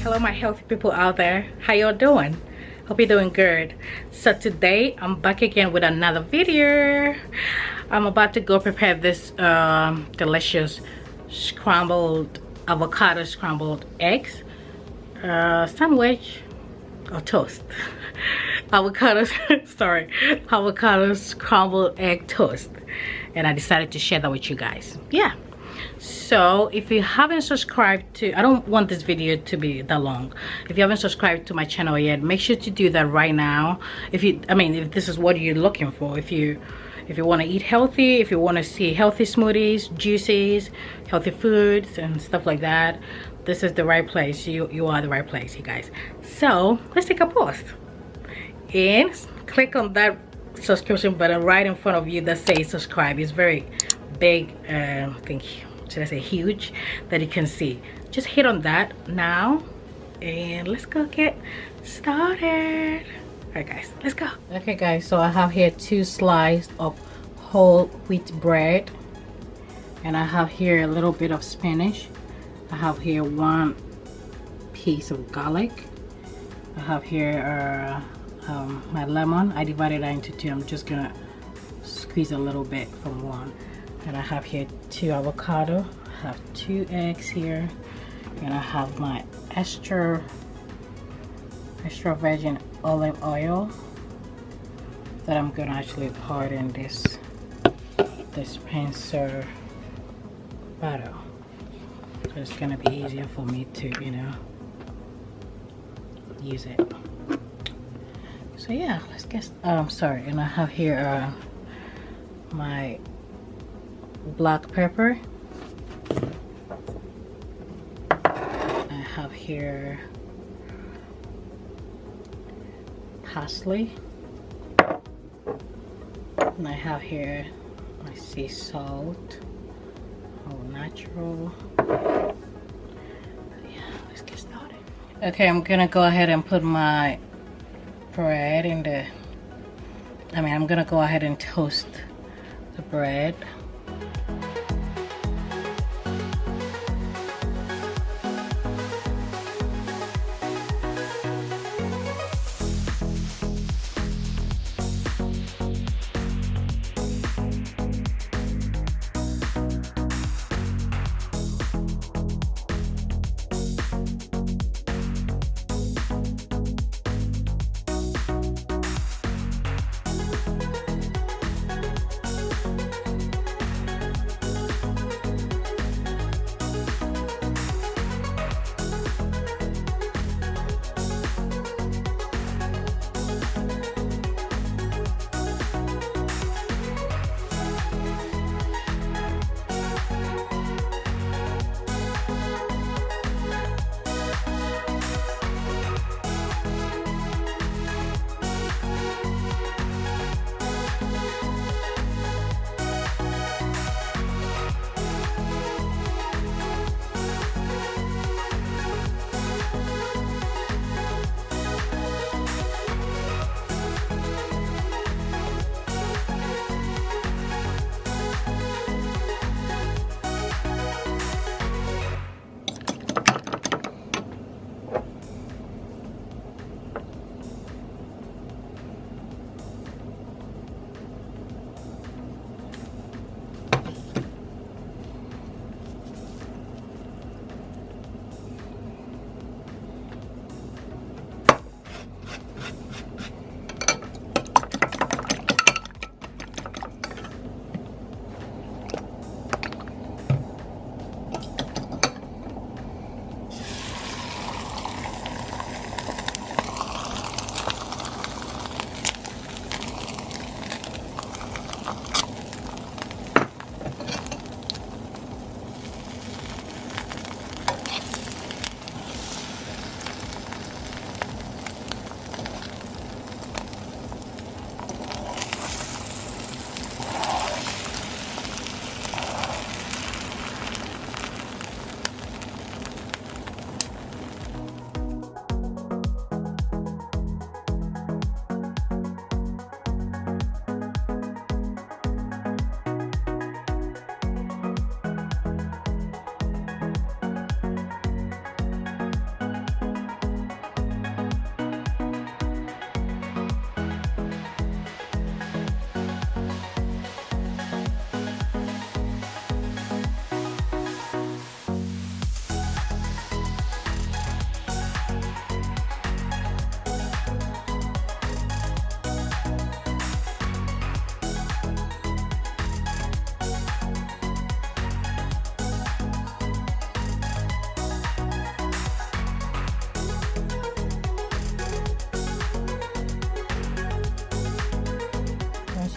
Hello my healthy people out there, how y'all doing? Hope you're doing good. So today I'm back again with another video. I'm about to go prepare this delicious scrambled avocado scrambled eggs sandwich or toast. Avocado scrambled egg toast, and I decided to share that with you guys. Yeah, so if you haven't subscribed to, I don't want this video to be that long. If you haven't subscribed to my channel yet, make sure to do that right now. If this is what you're looking for, if you want to eat healthy, if you want to see healthy smoothies, juices, healthy foods and stuff like that, this is the right place. You are the right place, you guys. So let's take a pause and click on that subscription button right in front of you that says subscribe. It's very big, I think, should I say huge, that you can see. Just hit on that now and let's go get started. Alright guys, let's go. Okay guys, so I have here 2 slices of whole wheat bread, and I have here a little bit of spinach. I have here 1 piece of garlic. I have here my lemon. I divided that into 2. I'm just gonna squeeze a little bit from one. And I have here 2 avocado. I have 2 eggs here, and I have my extra virgin olive oil that I'm gonna actually pour in this dispenser bottle. So it's gonna be easier for me to, you know, use it. So yeah, let's get sorry. And I have here my black pepper. I have here Persley, and I have here my sea salt, all natural. Yeah, let's get started. Okay, I'm gonna go ahead and put my bread in the, I'm gonna go ahead and toast the bread.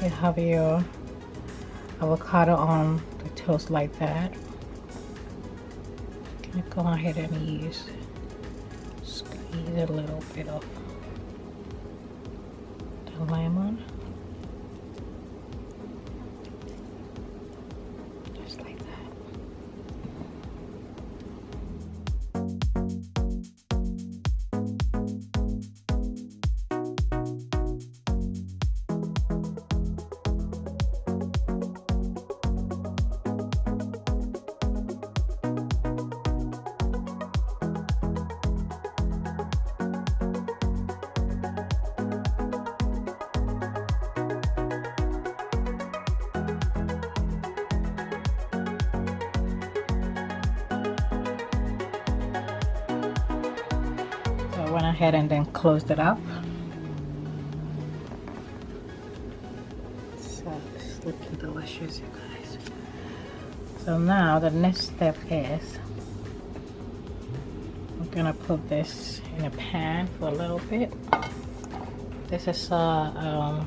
you have your avocado on the toast like that, I'm gonna go ahead and squeeze a little bit of the lemon. Just like that. I went ahead and then closed it up. So it's looking delicious, you guys. So now the next step is I'm gonna put this in a pan for a little bit. This is the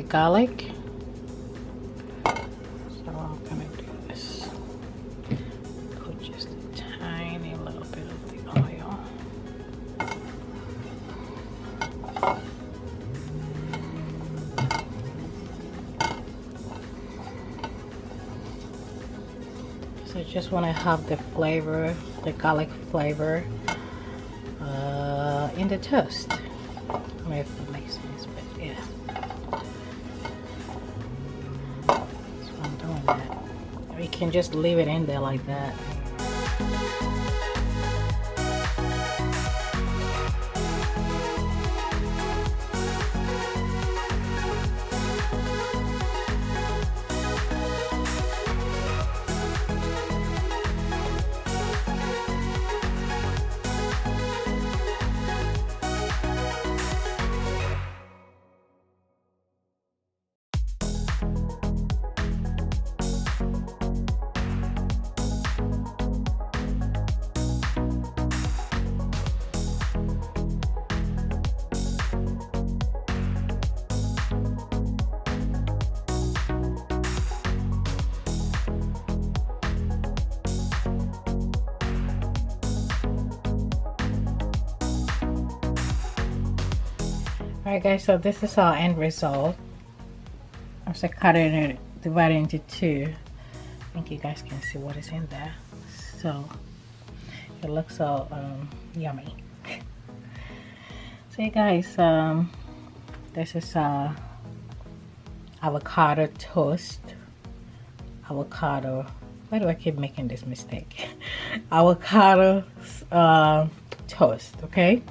garlic. So I'm gonna do this. Put just a tiny little bit of the oil. So just want to have the flavor, the garlic flavor in the toast. I don't know if that makes sense, but yeah. That's why I'm doing that. You can just leave it in there like that. Alright guys, so this is our end result. I'm just cutting it, dividing into two. I think you guys can see what is in there. So it looks so yummy. So you guys, this is avocado toast. Avocado. Why do I keep making this mistake? Avocado toast. Okay.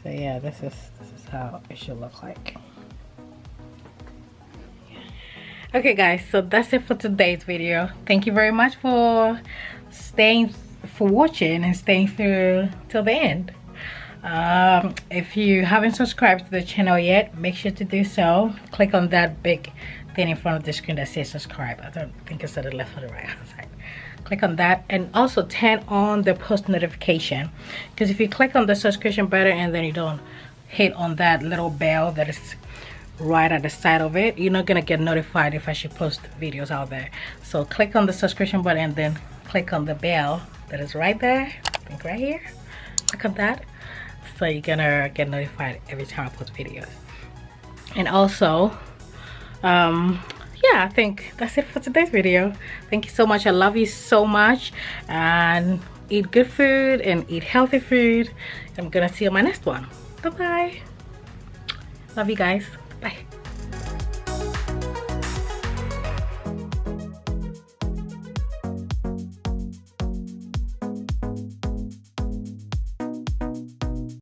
So yeah, this is how it should look like. Okay guys, so that's it for today's video. Thank you very much for watching and staying through till the end. If you haven't subscribed to the channel yet, make sure to do so. Click on that big thing in front of the screen that says subscribe. I don't think it's at the left or the right hand side. Click on that, and also turn on the post notification, because if you click on the subscription button and then you don't hit on that little bell that is right at the side of it, you're not gonna get notified if I should post videos out there. So click on the subscription button and then click on the bell that is right there. I think right here. Click on that, so you're gonna get notified every time I post videos. And also yeah, I think that's it for today's video. Thank you so much. I love you so much, and eat good food and eat healthy food. I'm gonna see you on my next one. Bye bye. Love you guys. Bye.